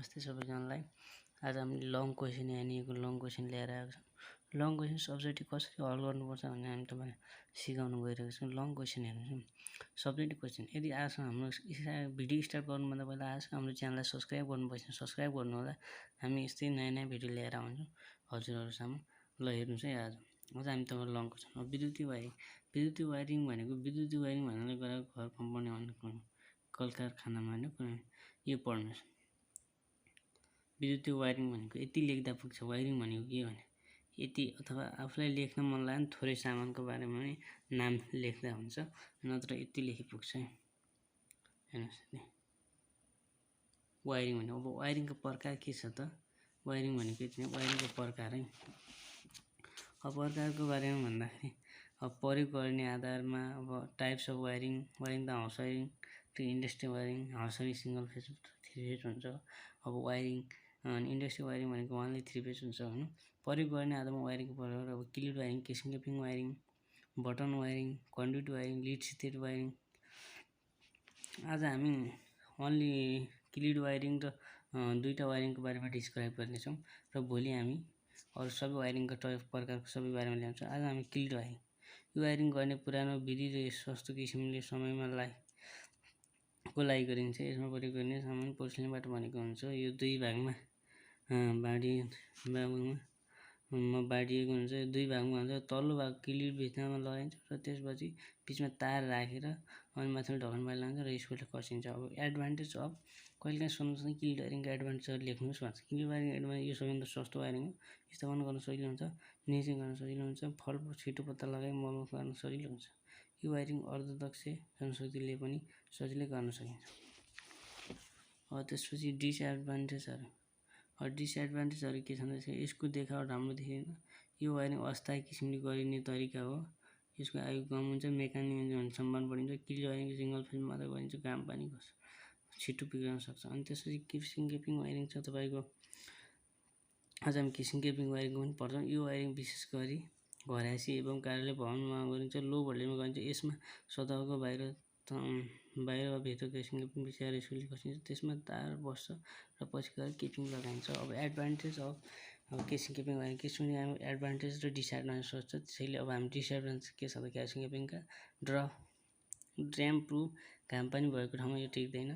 नमस्ते सबैजनालाई। आज हामीले लङ क्वेसन NEA को लङ क्वेसन लिएर आएको छौँ। लङ क्वेसन सब्जेक्टिभ कसरी हल गर्नुपर्छ भन्ने हामी तपाईलाई सिकाउन गइरहेको छौँ। लङ क्वेसन हेर्नुहोस्, सब्जेक्टिभ क्वेसन यदि आजसम्म हाम्रो भिडियो स्टार्ट गर्नुभन्दा पहिला आजसम्म हाम्रो च्यानललाई सब्स्क्राइब गर्नुपर्छ। सब्स्क्राइब गर्नु होला। हामी यस्तै नयाँ भिडियो लिएर आउँछौँ हजुरहरुसम्म। ल हेर्नुहोस् है, आज हामी तपाईलाई लङ क्वेसन विद्युतीय वायरिङ। विद्युतीय वायरिङ भनेको विद्युतीय वायरिङ भन्नाले घर कम्पाउन्ड भन्ने कल कारखानामा हैन यो पढ्नुहोस्। विद्युतीय वायरिङ भनेको यति लेख्दा पुग्छ। वायरिङ भनेको के भने यति, अथवा आफूलाई लेख्न मन लाग्यो थोरै सामानको बारेमा पनि नाम लेख्दा हुन्छ, नत्र यति लेखि पुग्छ है। हेर्नुस्, वायरिङ भनेको अब वायरिङको प्रकार के छ त? वायरिङ भनेको यति नै, वायरिङको प्रकार है। अब प्रकारको बारेमा भन्दाखेरि अब प्रयोग गर्ने आधारमा अब टाइप्स अफ वायरिङ, वायरिङ त house wiring, industrial wiring, house wiring single phase, 3 phase हुन्छ। अब वायरिङ इन्डस्ट्रियल वायरिङ भनेको 1 ले 3 फेज हुन्छ हैन। प्रयोग गर्ने आधारमा वायरिङको प्रकार अब clip wiring, casing capping wiring, button wiring, conduit wiring, lead state wiring. आज हामी ओन्ली क्लिप वायरिङ र दुईटा वायरिङको बारेमा डिस्क्राइब गर्नेछौँ र भोलि हामी अरु सबै वायरिङका प्रकारको सबै बारेमा ल्याउँछौँ। आज हामी क्लिप वायरिङ, यो वायरिङ गर्ने पुरानो विधि र सस्तो किसिमले समयमा को लागि गरिन्छ। यसमा प्रयोग गर्ने सामान पोर्सिलिनबाट बनेको हुन्छ। यो दुई भागमा बाँडिएको हुन्छ। दुई भागमा हुन्छ। तल्लो भाग क्लिप भित्रमा लगाइन्छ र त्यसपछि बीचमा तार राखेर अनि माथिल्लो ढकन बाहिर लगाइन्छ र यसबाट कसिन्छ। अब एडभान्टेज अफ कहिलेकाहीँ सोध्नुहुन्छ क्लिप वायरिङको एडभान्टेजहरू लेख्नुहोस् भन्छ। क्लिप वायरिङ एडभान्टेज यो सबैभन्दा सस्तो वायरिङ हो। स्थापना गर्न सजिलो हुन्छ, निरीक्षण गर्न सजिलो हुन्छ, फल्ट छिटो पत्ता लगाई मर्मत गर्न सजिलो हुन्छ। यो वायरिङ अर्धदक्ष जनशक्तिले पनि सजिलै गर्न सकिन्छ। त्यसपछि डिसएडभान्टेजहरू। डिसएडभान्टेजहरू के छन् भने यसको देखावट राम्रो देखिँदैन। यो वायरिङ अस्थायी किसिमले गरिने तरिका हो। यसको आयु कम हुन्छ, मेकानिजम सम्भावना बढिन्छ। क्लिप वायरिङ सिंगल फेज मात्र गरिन्छ, घाम पानी गर्छ, छिटो बिग्रन सक्छ। अनि त्यसपछि केसिङ क्यापिङ वायरिङ छ तपाईको। आज हामी केसिङ क्यापिङ वायरिङ पनि पढ्छौँ। यो वायरिङ विशेष गरी घरायसी एवं कार्यालय भवनमा गरिन्छ, लो भोल्टेजमा गरिन्छ। यसमा सतहको बाहिर वा भित्र केसिङ क्यापिङ बिछाएर स्कुलले कसिन्छ, त्यसमा तार बस्छ र पछि गएर क्यापिङ लगाइन्छ। अब advantage of casing capping wiring, केसिङले हामी एडभान्टेज र डिसएडभान्टेज सोध्छ। त्यसैले अब हामी डिसएडभान्टेज के छ त केसिङ क्यापिङका ड्याम प्रुफ, घाम पानी भएको ठाउँमा यो टिक्दैन।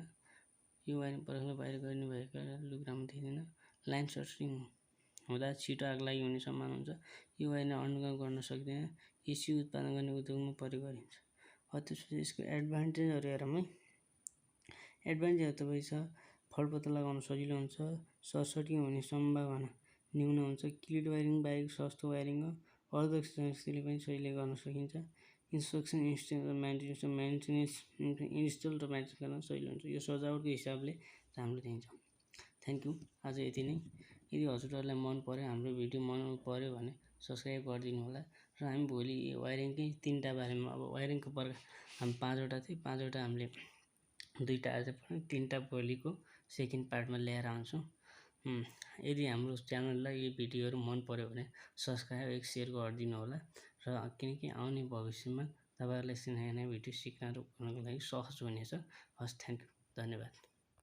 यो वायरिङ परखलाई बाहिर गरिने भएको लुग्रामा थिएन। लाइन सर्टिङ हुँदा छिटो आगलागी हुने सम्भावना हुन्छ। यो वायरिङ अन्डरग्राउन्ड गर्न सक्दैन। एसी उत्पादन गर्ने उद्योगमा प्रयोग गरिन्छ। त्यसपछि यसको एडभान्टेजहरू हेरौँ है। एडभान्टेजहरू तपाईँ छ, फल्ट पत्ता लगाउन सजिलो हुन्छ, सर्टसर्टिङ हुने सम्भावना न्यून हुन्छ। क्लिप वायरिङ बाहेक सस्तो वायरिङ हो, अर्धदक्ष जनशक्तिले पनि सजिलै गर्न सकिन्छ। इन्स्ट्रक्सन इन्स्टल र मेन्टेनेन्स इन्स्टल र मेन्टेनेन्स गर्न सजिलो हुन्छ। यो सजावटको हिसाबले राम्रो देखिन्छ। Thank you. आज यति नै। यदि हजुरहरूलाई मन पर्यो, हाम्रो भिडियो मन पर्यो भने सब्स्क्राइब गरिदिनु होला। र हामी भोलि वायरिङकै 3टा बारेमा, अब वायरिङको प्रकार हामी 5वटा थिए, 5वटा हामीले 2टा आज पढ्यौँ, 3टा भोलिको सेकेन्ड पार्टमा ल्याएर आउँछौँ। यदि हाम्रो च्यानललाई यो भिडियोहरू मन पर्यो भने सब्स्क्राइब एक सेयर गरिदिनु होला। र किनकि आउने भविष्यमा तपाईहरुलाई नयाँ भिडियो सिक्न र गर्नको लागि सहज हुनेछ। हस्, थ्याङ्क यू, धन्यवाद।